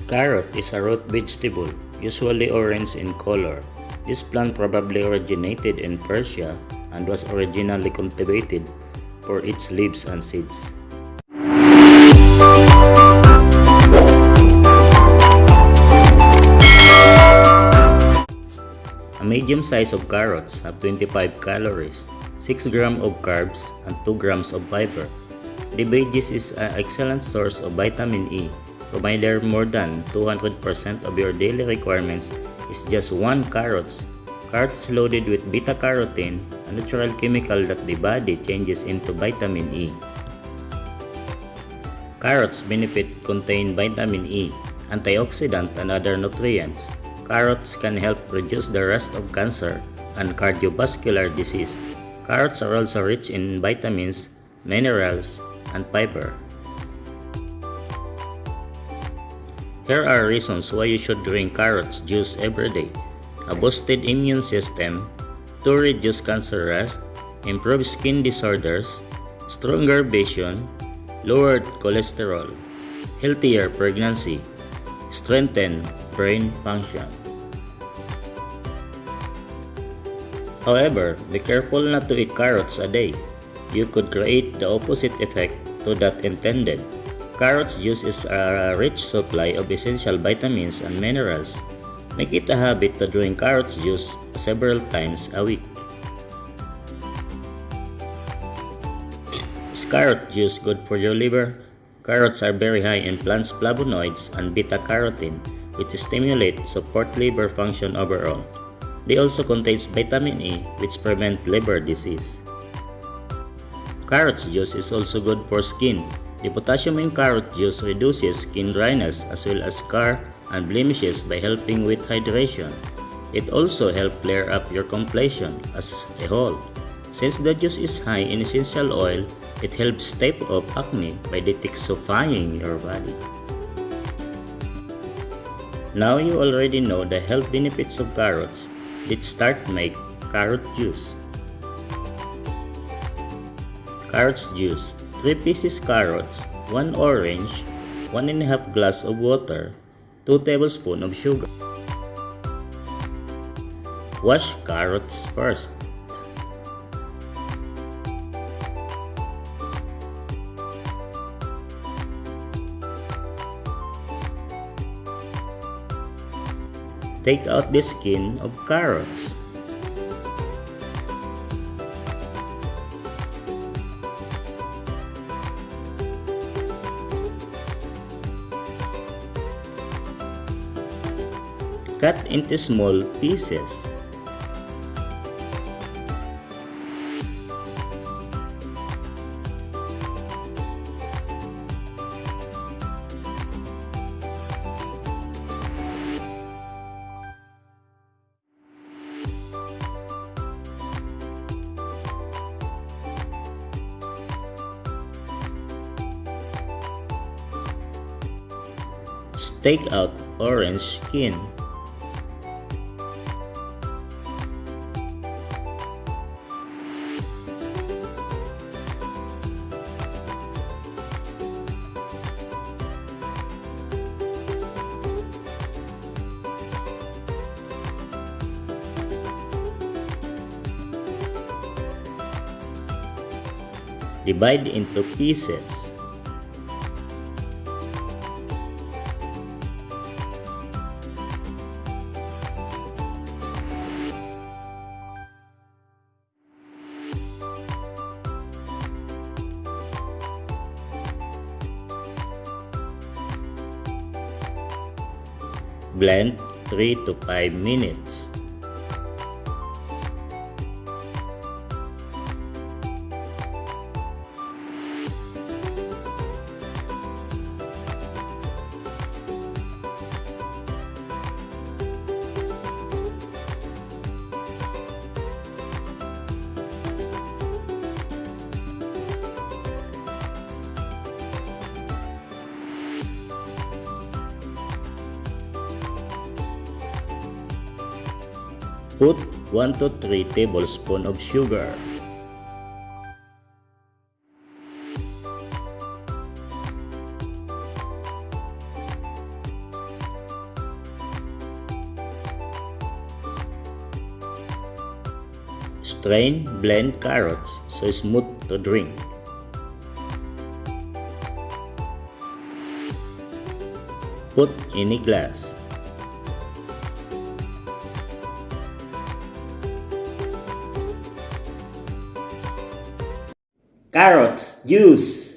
Carrot is a root vegetable, usually orange in color. This plant probably originated in Persia and was originally cultivated for its leaves and seeds. A medium size of carrots have 25 calories, 6 grams of carbs, and 2 grams of fiber. The veggies is an excellent source of vitamin E, providing more than 200% of your daily requirements is just 1 carrot. Carrots loaded with beta-carotene, a natural chemical that the body changes into vitamin E. Carrots benefit contain vitamin E, antioxidant, and other nutrients. Carrots can help reduce the risk of cancer and cardiovascular disease. Carrots are also rich in vitamins, minerals, and fiber. Here are reasons why you should drink carrot juice every day. A boosted immune system, to reduce cancer risk, improve skin disorders, stronger vision, lowered cholesterol, healthier pregnancy, strengthen brain function. However, be careful not to eat carrots a day. You could create the opposite effect to that intended. Carrot juice is a rich supply of essential vitamins and minerals. Make it a habit to drink carrot juice several times a week. Is carrot juice good for your liver? Carrots are very high in plant flavonoids and beta-carotene, which stimulate support liver function overall. They also contain vitamin E, which prevent liver disease. Carrot juice is also good for skin. The potassium in carrot juice reduces skin dryness as well as scar and blemishes by helping with hydration. It also helps clear up your complexion as a whole. Since the juice is high in essential oil, it helps stave off acne by detoxifying your body. Now you already know the health benefits of carrots. Let's start make carrot juice. Carrot juice: 3 pieces carrots, 1 orange, 1½ glass of water, 2 tablespoons of sugar. Wash carrots first. Take out the skin of carrots. Cut into small pieces. Take out orange skin. Divide into pieces. Blend 3 to 5 minutes. Put 1 to 3 tablespoons of sugar. Strain, blend carrots so smooth to drink. Put in a glass. Carrots juice.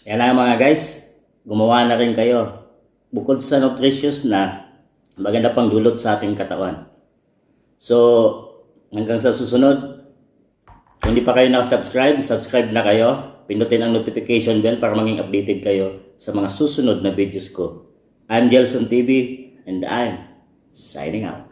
Yan lang mga guys, gumawa na rin kayo. Bukod sa nutritious na, maganda pang dulot sa ating katawan. So, hanggang sa susunod, kung hindi pa kayo nakasubscribe, subscribe na kayo. Pindutin ang notification bell para maging updated kayo sa mga susunod na videos ko. I'm Jelson TV and I'm signing out.